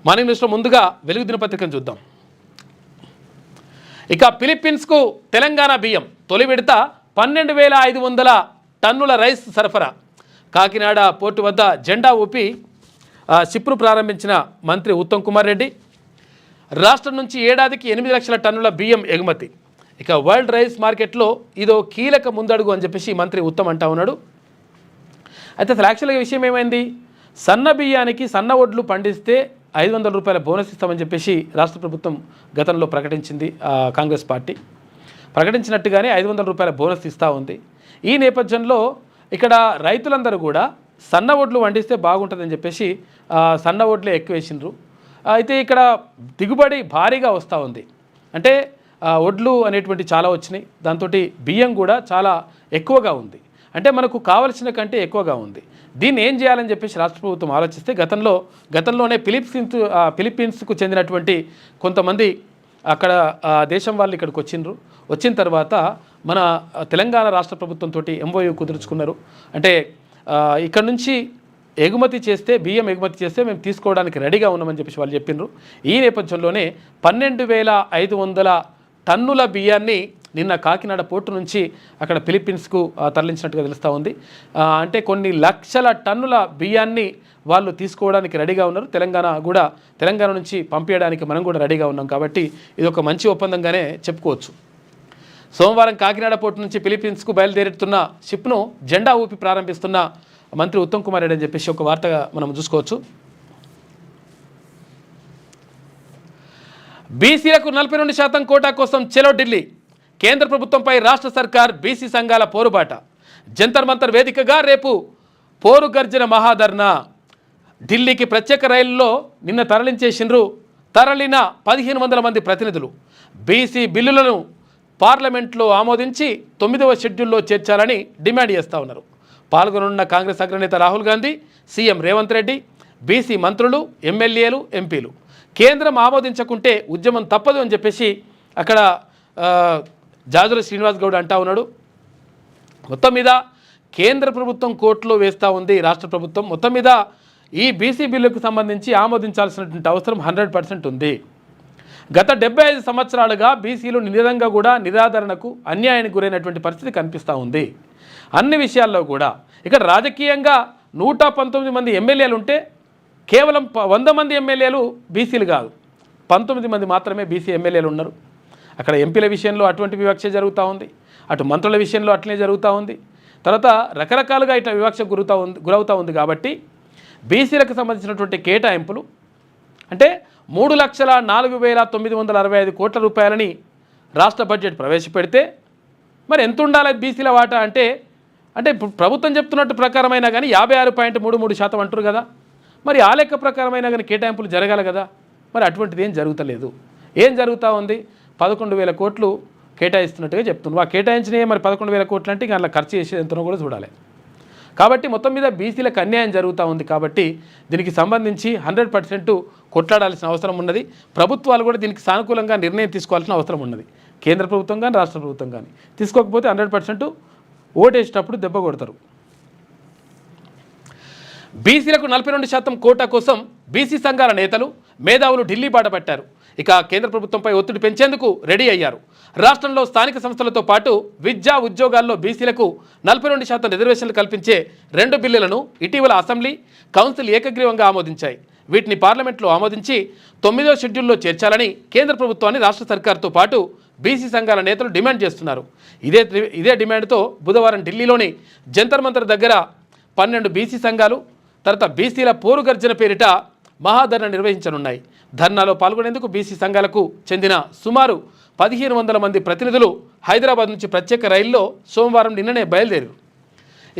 Morning న్యూస్లో ముందుగా వెలుగు దినపత్రికను చూద్దాం. ఇక ఫిలిప్పీన్స్కు తెలంగాణ బియ్యం తొలి విడత 12,500 టన్నుల రైస్ సరఫరా. కాకినాడ పోర్టు వద్ద జెండా ఊపి షిప్ను ప్రారంభించిన మంత్రి ఉత్తమ్ కుమార్ రెడ్డి. రాష్ట్రం నుంచి ఏడాదికి 8 లక్షల టన్నుల బియ్యం ఎగుమతి. ఇక వరల్డ్ రైస్ మార్కెట్లో ఇదో కీలక ముందడుగు అని చెప్పేసి మంత్రి ఉత్తమ్ అంటా ఉన్నాడు. అయితే అసలు యాక్చువల్గా విషయం ఏమైంది, సన్న బియ్యానికి సన్న వడ్లు పండిస్తే 500 రూపాయల బోనస్ ఇస్తామని చెప్పేసి రాష్ట్ర ప్రభుత్వం గతంలో ప్రకటించింది. కాంగ్రెస్ పార్టీ ప్రకటించినట్టుగానే 500 రూపాయల బోనస్ ఇస్తూ ఉంది. ఈ నేపథ్యంలో ఇక్కడ రైతులందరూ కూడా సన్న వడ్లు పండిస్తే బాగుంటుందని చెప్పేసి సన్న వడ్లే ఎక్కువ వేసిండ్రు. అయితే ఇక్కడ దిగుబడి భారీగా వస్తూ ఉంది. అంటే వడ్లు అనేటువంటి చాలా వచ్చినాయి, దాంతో బియ్యం కూడా చాలా ఎక్కువగా ఉంది. అంటే మనకు కావలసిన కంటే ఎక్కువగా ఉంది. దీన్ని ఏం చేయాలని చెప్పేసి రాష్ట్ర ప్రభుత్వం ఆలోచిస్తే గతంలోనే ఫిలిప్పీన్స్కు చెందినటువంటి కొంతమంది అక్కడ దేశం వాళ్ళు ఇక్కడికి వచ్చిన తర్వాత మన తెలంగాణ రాష్ట్ర ప్రభుత్వంతో MOU కుదుర్చుకున్నారు. అంటే ఇక్కడ నుంచి బియ్యం ఎగుమతి చేస్తే మేము తీసుకోవడానికి రెడీగా ఉన్నామని చెప్పేసి వాళ్ళు చెప్పిండ్రు. ఈ నేపథ్యంలోనే 12,500 టన్నుల బియ్యాన్ని నిన్న కాకినాడ పోర్టు నుంచి అక్కడ ఫిలిప్పీన్స్కు తరలించినట్టుగా తెలుస్తూ ఉంది. అంటే కొన్ని లక్షల టన్నుల బియ్యాన్ని వాళ్ళు తీసుకోవడానికి రెడీగా ఉన్నారు. తెలంగాణ నుంచి పంపించడానికి మనం కూడా రెడీగా ఉన్నాం. కాబట్టి ఇది ఒక మంచి ఒప్పందంగానే చెప్పుకోవచ్చు. సోమవారం కాకినాడ పోర్టు నుంచి ఫిలిప్పీన్స్కు బయలుదేరుతున్న షిప్ను జెండా ఊపి ప్రారంభిస్తున్న మంత్రి ఉత్తమ్ కుమార్ రెడ్డి అని చెప్పేసి ఒక వార్తగా మనం చూసుకోవచ్చు. బీసీలకు 42% కోటా కోసం చెలో ఢిల్లీ. కేంద్ర ప్రభుత్వంపై రాష్ట్ర సర్కార్ బీసీ సంఘాల పోరుబాట. జంతర్ మంతర్ వేదికగా రేపు పోరు గర్జన మహాధర్నా. ఢిల్లీకి ప్రత్యేక రైలులో నిన్న తరలిన 1,500 మంది ప్రతినిధులు బీసీ బిల్లులను పార్లమెంట్లో ఆమోదించి 9వ షెడ్యూల్లో చేర్చాలని డిమాండ్ చేస్తూ ఉన్నారు. పాల్గొనున్న కాంగ్రెస్ అగ్రనేత రాహుల్ గాంధీ, సీఎం రేవంత్ రెడ్డి, బీసీ మంత్రులు, ఎమ్మెల్యేలు, ఎంపీలు. కేంద్రం ఆమోదించకుంటే ఉద్యమం తప్పదు అని చెప్పేసి అక్కడ జాజుల శ్రీనివాస్ గౌడ్ అంటా ఉన్నాడు. మొత్తం మీద కేంద్ర ప్రభుత్వం కోర్టులో వేస్తూ ఉంది రాష్ట్ర ప్రభుత్వం. మొత్తం మీద ఈ బీసీ బిల్లుకు సంబంధించి ఆమోదించాల్సినటువంటి అవసరం 100% ఉంది. గత 75 సంవత్సరాలుగా బీసీలు నిరాదరణకు అన్యాయానికి గురైనటువంటి పరిస్థితి కనిపిస్తూ ఉంది. అన్ని విషయాల్లో కూడా ఇక్కడ రాజకీయంగా 119 మంది ఎమ్మెల్యేలు ఉంటే కేవలం 100 మంది ఎమ్మెల్యేలు బీసీలు కాదు, 19 మంది మాత్రమే బీసీ ఎమ్మెల్యేలు ఉన్నారు. అక్కడ ఎంపీల విషయంలో అటువంటి వివక్ష జరుగుతూ ఉంది, అటు మంత్రుల విషయంలో అట్లనే జరుగుతూ ఉంది. తర్వాత రకరకాలుగా ఇట్లా వివక్ష గురవుతూ ఉంది. కాబట్టి బీసీలకు సంబంధించినటువంటి కేటాయింపులు అంటే 3,04,965 కోట్ల రూపాయలని రాష్ట్ర బడ్జెట్ ప్రవేశపెడితే మరి ఎంత ఉండాలి బీసీల వాటా అంటే ప్రభుత్వం చెప్తున్నట్టు ప్రకారమైనా కానీ 56.33% అంటారు కదా. మరి ఆ లెక్క ప్రకారమైనా కానీ కేటాయింపులు జరగాలి కదా. మరి అటువంటిది ఏం జరుగుతలేదు. ఏం జరుగుతూ ఉంది, 11,000 కోట్లు కేటాయిస్తున్నట్టుగా చెప్తున్నారు. ఆ కేటాయించినవి మరి 11,000 కోట్లు అంటే ఇంకా అలా ఖర్చు చేసేది ఎంతనో కూడా చూడాలి. కాబట్టి మొత్తం మీద బీసీలకు అన్యాయం జరుగుతూ ఉంది. కాబట్టి దీనికి సంబంధించి 100% కొట్లాడాల్సిన అవసరం ఉన్నది. ప్రభుత్వాలు కూడా దీనికి సానుకూలంగా నిర్ణయం తీసుకోవాల్సిన అవసరం ఉన్నది. కేంద్ర ప్రభుత్వం కానీ రాష్ట్ర ప్రభుత్వం కానీ తీసుకోకపోతే 100% ఓటేసేటప్పుడు దెబ్బ కొడతారు. బీసీలకు 42% కోటా కోసం బీసీ సంఘాల నేతలు, మేధావులు ఢిల్లీ బాట పట్టారు. ఇక కేంద్ర ప్రభుత్వంపై ఒత్తిడి పెంచేందుకు రెడీ అయ్యారు. రాష్ట్రంలో స్థానిక సంస్థలతో పాటు విద్యా ఉద్యోగాల్లో బీసీలకు 42% రిజర్వేషన్లు కల్పించే 2 బిల్లులను ఇటీవల అసెంబ్లీ, కౌన్సిల్ ఏకగ్రీవంగా ఆమోదించాయి. వీటిని పార్లమెంట్లో ఆమోదించి 9వ షెడ్యూల్లో చేర్చాలని కేంద్ర ప్రభుత్వాన్ని రాష్ట్ర సర్కార్తో పాటు బీసీ సంఘాల నేతలు డిమాండ్ చేస్తున్నారు. ఇదే డిమాండ్తో బుధవారం ఢిల్లీలోని జంతర్ మంతర్ దగ్గర 12 బీసీ సంఘాలు తర్వాత బీసీల పోరు గర్జన పేరిట మహాధర్నా నిర్వహించనున్నాయి. ధర్నాలో పాల్గొనేందుకు బీసీ సంఘాలకు చెందిన సుమారు 1,500 మంది ప్రతినిధులు హైదరాబాద్ నుంచి ప్రత్యేక రైల్లో సోమవారం నిన్ననే బయలుదేరారు.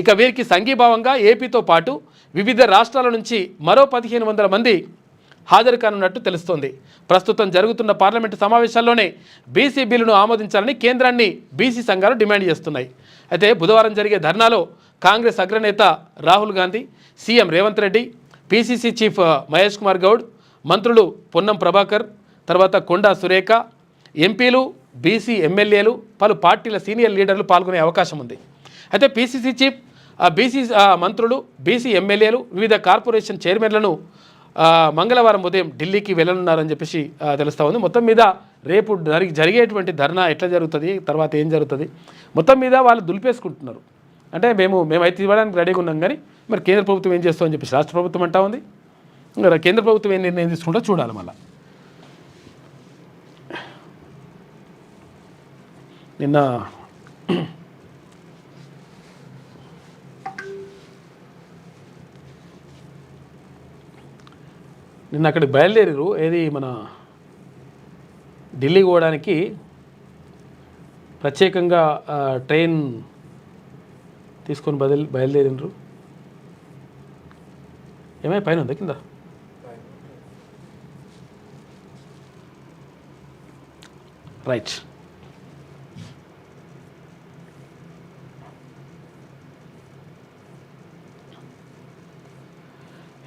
ఇక వీరికి సంఘీభావంగా ఏపీతో పాటు వివిధ రాష్ట్రాల నుంచి మరో 1,500 మంది హాజరు కానున్నట్టు తెలుస్తోంది. ప్రస్తుతం జరుగుతున్న పార్లమెంటు సమావేశాల్లోనే బీసీ బిల్లును ఆమోదించాలని కేంద్రాన్ని బీసీ సంఘాలు డిమాండ్ చేస్తున్నాయి. అయితే బుధవారం జరిగే ధర్నాలో కాంగ్రెస్ అగ్రనేత Rahul Gandhi, CM Revanth Reddy, PCC chief Mahesh Kumar Goud, మంత్రులు పొన్నం ప్రభాకర్, తర్వాత కొండా సురేఖ, ఎంపీలు, బీసీ ఎమ్మెల్యేలు, పలు పార్టీల సీనియర్ లీడర్లు పాల్గొనే అవకాశం ఉంది. అయితే పీసీసీ చీఫ్, బీసీ మంత్రులు, బీసీ ఎమ్మెల్యేలు, వివిధ కార్పొరేషన్ చైర్మన్లను మంగళవారం ఉదయం ఢిల్లీకి వెళ్ళనున్నారని చెప్పేసి తెలుస్తూ ఉంది. మొత్తం మీద రేపు జరిగేటువంటి ధర్నా ఎట్లా జరుగుతుంది, తర్వాత ఏం జరుగుతుంది, మొత్తం మీద వాళ్ళు దులిపేసుకుంటున్నారు. అంటే మేమైతే ఇవ్వడానికి రెడీగా ఉన్నాం, కానీ మరి కేంద్ర ప్రభుత్వం ఏం చేస్తామని చెప్పేసి రాష్ట్ర ప్రభుత్వం అంటా ఉంది. కేంద్ర ప్రభుత్వం ఏం నిర్ణయం తీసుకుంటో చూడాలి. మళ్ళీ నిన్న అక్కడికి బయలుదేరారు. ఏది మన ఢిల్లీకి పోవడానికి ప్రత్యేకంగా ట్రైన్ తీసుకొని బయలుదేరినరు. ఏమై పైన ఉందా కింద? రైట్.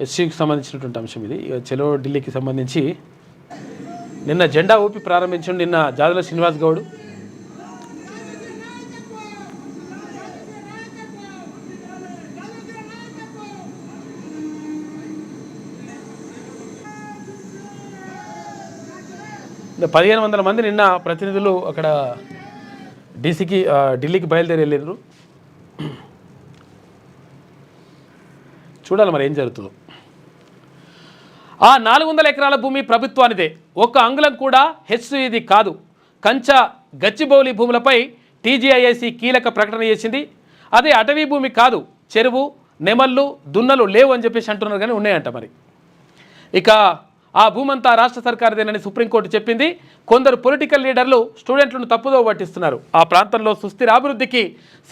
ఎస్సీకి సంబంధించినటువంటి అంశం ఇది. చలో ఢిల్లీకి సంబంధించి నిన్న జెండా ఊపి ప్రారంభించండి. నిన్న జాదుల శ్రీనివాస్ గౌడ్ ఇంకా 1500 మంది నిన్న ప్రతినిధులు అక్కడ ఢిల్లీకి బయలుదేరి వెళ్ళారు. చూడాలి మరి ఏం జరుగుతుందో. ఆ 400 ఎకరాల భూమి ప్రభుత్వానిదే, ఒక్క అంగుళం కూడా హెచ్సిది కాదు. గచ్చిబౌలి భూములపై టీజీఐఐసి కీలక ప్రకటన చేసింది. అదే అటవీ భూమి కాదు, చెరువు, నెమళ్ళు, దున్నలు లేవు అని చెప్పేసి అంటున్నారు, కానీ ఉన్నాయంట. మరి ఇక ఆ భూమంతా రాష్ట్ర సర్కారుదేనని సుప్రీంకోర్టు చెప్పింది. కొందరు పొలిటికల్ లీడర్లు స్టూడెంట్లను తప్పుదో పట్టిస్తున్నారు. ఆ ప్రాంతంలో సుస్థిర అభివృద్ధికి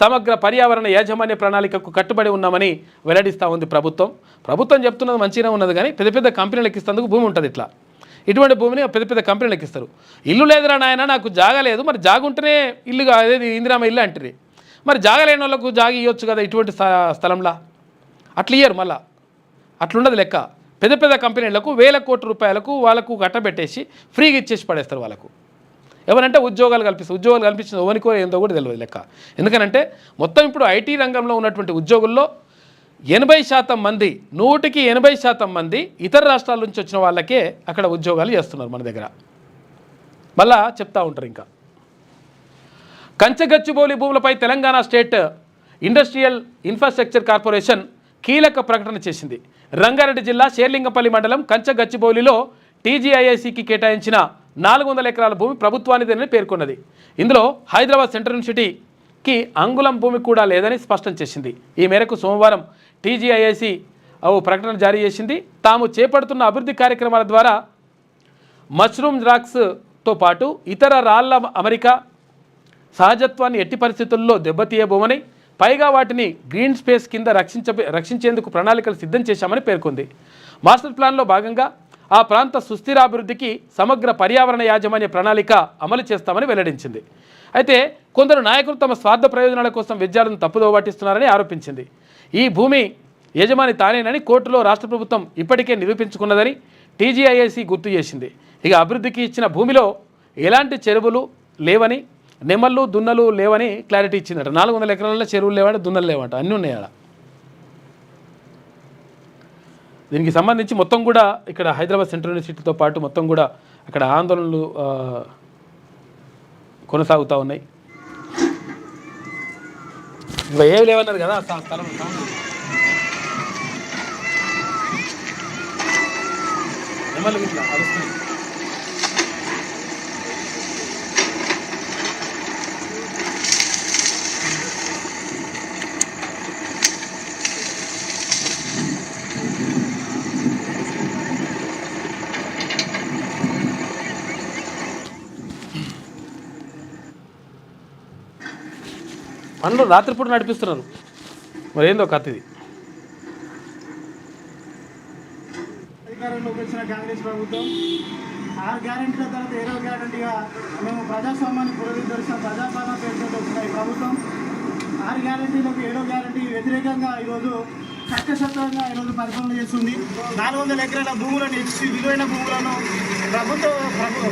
సమగ్ర పర్యావరణ యాజమాన్య ప్రణాళికకు కట్టుబడి ఉన్నామని వెల్లడిస్తూ ఉంది ప్రభుత్వం చెప్తున్నది మంచిగా ఉన్నది, కానీ పెద్ద పెద్ద కంపెనీలకు ఇస్తేందుకు భూమి ఉంటుంది. ఇటువంటి భూమిని పెద్ద పెద్ద కంపెనీలకు ఇస్తారు. ఇల్లు లేదురా నాయన, నాకు జాగా లేదు, మరి జాగుంటేనే ఇల్లు, అదేది ఇందిరామ ఇల్లు అంటారు. మరి జాగా లేని వాళ్ళకు జాగా ఇవ్వచ్చు కదా ఇటువంటి స్థలంలో. అట్లా ఇయ్యరు. మళ్ళా అట్లుండదు లెక్క. పెద్ద పెద్ద కంపెనీలకు వేల కోట్ల రూపాయలకు వాళ్ళకు గట్టబెట్టేసి ఫ్రీగా ఇచ్చేసి పడేస్తారు వాళ్ళకు. ఎవరంటే ఉద్యోగాలు కల్పించిన ఓనికో ఏందో కూడా తెలియదు లెక్క. ఎందుకనంటే మొత్తం ఇప్పుడు ఐటీ రంగంలో ఉన్నటువంటి ఉద్యోగుల్లో 80% మంది, 100కి 80% మంది ఇతర రాష్ట్రాల నుంచి వచ్చిన వాళ్ళకే అక్కడ ఉద్యోగాలు చేస్తున్నారు మన దగ్గర. మళ్ళా చెప్తా ఉంటారు. ఇంకా గచ్చిబౌలి భూములపై Telangana state industrial infrastructure corporation కీలక ప్రకటన చేసింది. రంగారెడ్డి జిల్లా షేర్లింగంపల్లి మండలం గచ్చిబౌలిలో టీజీఐఐసికి కేటాయించిన 400 ఎకరాల భూమి ప్రభుత్వానిదేనని పేర్కొన్నది. ఇందులో హైదరాబాద్ సెంట్రల్ యూనివర్సిటీకి అంగుళం భూమి కూడా లేదని స్పష్టం చేసింది. ఈ మేరకు సోమవారం టీజీఐఐసి ప్రకటన జారీ చేసింది. తాము చేపడుతున్న అభివృద్ధి కార్యక్రమాల ద్వారా మష్రూమ్ ద్రాక్స్తో పాటు ఇతర రాళ్ల అమరిక సహజత్వాన్ని ఎట్టి పరిస్థితుల్లో దెబ్బతీయబోమని, పైగా వాటిని గ్రీన్ స్పేస్ కింద రక్షించేందుకు ప్రణాళికలు సిద్ధం చేశామని పేర్కొంది. మాస్టర్ ప్లాన్లో భాగంగా ఆ ప్రాంత సుస్థిరాభివృద్ధికి సమగ్ర పర్యావరణ యాజమాన్య ప్రణాళిక అమలు చేస్తామని వెల్లడించింది. అయితే కొందరు నాయకులు తమ స్వార్థ ప్రయోజనాల కోసం విద్యార్థులను తప్పుదోవ పట్టిస్తున్నారని ఆరోపించింది. ఈ భూమి యజమాని తానేనని కోర్టులో రాష్ట్ర ప్రభుత్వం ఇప్పటికే నిరూపించుకున్నదని టీజీఐఐసి గుర్తు చేసింది. ఇక అభివృద్ధికి ఇచ్చిన భూమిలో ఎలాంటి చెరువులు లేవని, నెమళ్ళు, దున్నలు లేవని క్లారిటీ ఇచ్చిందట. 400 ఎకరాలలో చెరువులు లేవంట, దున్నలు లేవంట, అన్నీ ఉన్నాయి ఆడ. దీనికి సంబంధించి మొత్తం కూడా ఇక్కడ హైదరాబాద్ సెంట్రల్ యూనివర్సిటీతో పాటు మొత్తం కూడా అక్కడ ఆందోళనలు కొనసాగుతూ ఉన్నాయి. ఇంకా ఏమి లేవన్నారు కదా స్థలం. నెమళ్ళు ఇట్లా అరుస్తుంది. పనులు రాత్రిపూట నడిపిస్తున్నారు. మరి ఏందో కథ ఇది. అధికారంలోకి వచ్చిన కాంగ్రెస్ ప్రభుత్వం 6 గ్యారెంటీల తర్వాత 7వ గ్యారెంటీగా మేము ప్రజాస్వామ్యాన్ని పునరుద్ధరిస్తున్న ప్రజాపాలన పేరుతో వచ్చిన ఈ ప్రభుత్వం 6 గ్యారెంటీలకు 7వ గ్యారెంటీ వ్యతిరేకంగా ఈరోజు చట్టసత్వంగా ఈరోజు పరిపాలన చేస్తుంది. 400 ఎకరాల భూములను ఇచ్చి విలువైన భూములను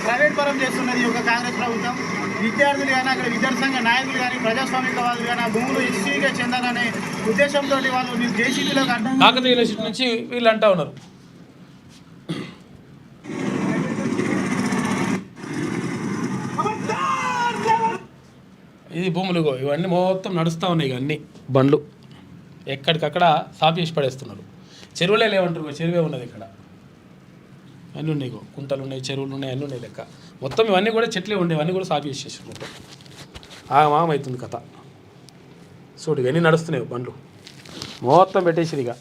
ప్రైవేట్ పరం చేస్తున్నది ఒక కాంగ్రెస్ ప్రభుత్వం. విద్యార్థులు కానీ, అక్కడ విద్యార్థి సంఘ నాయకులు కానీ, ప్రజాస్వామికవాదులు కానీ ఆ భూములు ఎస్సీగా చెందాలనే ఉద్దేశంతో వాళ్ళు జేసీబీలోకి అడ్డం కాకతీయ యూనివర్సిటీ నుంచి వీళ్ళు అంటా ఉన్నారు. ఇది భూములు ఇగో ఇవన్నీ మొత్తం నడుస్తూ ఉన్నాయి ఇక అన్నీ బండ్లు ఎక్కడికక్కడ సాఫ్ చేసి పడేస్తున్నారు. చెరువులే లేవంటారు, చెరువే ఉన్నది ఇక్కడ. అన్నీ ఉన్నాయి, ఇగో కుంటలు ఉన్నాయి, చెరువులు ఉన్నాయి, అన్నీ ఉన్నాయి లెక్క. మొత్తం ఇవన్నీ కూడా చెట్లే ఉండేవి, అన్నీ కూడా సాఫ్ చేసేసారు మొత్తం. ఆగమాగమవుతుంది కథ. చూడు ఇవన్నీ నడుస్తున్నాయి బండ్లు మొత్తం పెట్టేసి ఇక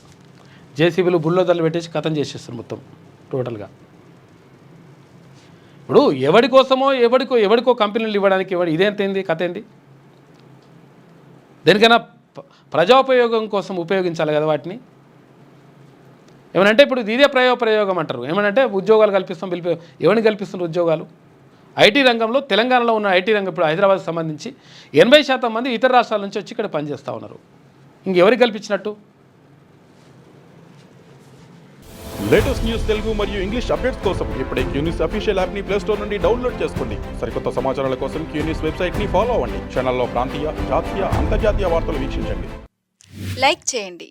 జేసీబీలు బుల్లోదర్లు పెట్టేసి కథం చేసేస్తారు మొత్తం టోటల్గా. ఇప్పుడు ఎవడి కోసమో ఎవడికో కంపెనీలు ఇవ్వడానికి ఇదేంతేంది కథ ఏంది? దేనికైనా ప్రజోపయోగం కోసం ఉపయోగించాలి కదా వాటిని. ఏమనంటే ఇప్పుడు ఇదే ప్రయోగం అంటారు. ఏమనంటే ఉద్యోగాలు కల్పిస్తాం, ఎవరిని కల్పిస్తున్నారు ఉద్యోగాలు? ఐటీ రంగంలో తెలంగాణలో ఉన్న ఐటీ రంగం ఇప్పుడు హైదరాబాద్కి సంబంధించి 80% మంది ఇతర రాష్ట్రాల నుంచి వచ్చి ఇక్కడ పనిచేస్తూ ఉన్నారు. ఇంకెవరికి కల్పించినట్టు? లేటెస్ట్ న్యూస్ తెలుగు మరియు ఇంగ్లీష్ అప్డేట్స్ కోసం ఇప్పుడే క్యూన్యూస్ అఫీషియల్ యాప్ని ప్లే స్టోర్ నుండి డౌన్లోడ్ చేసుకోండి. సరికొత్త సమాచారాల కోసం క్యూన్యూస్ వెబ్సైట్ని ఫాలో అవ్వండి. ఛానల్లో ప్రాంతీయ, జాతీయ, అంతర్జాతీయ వార్తలు వీక్షించండి. లైక్ చేయండి.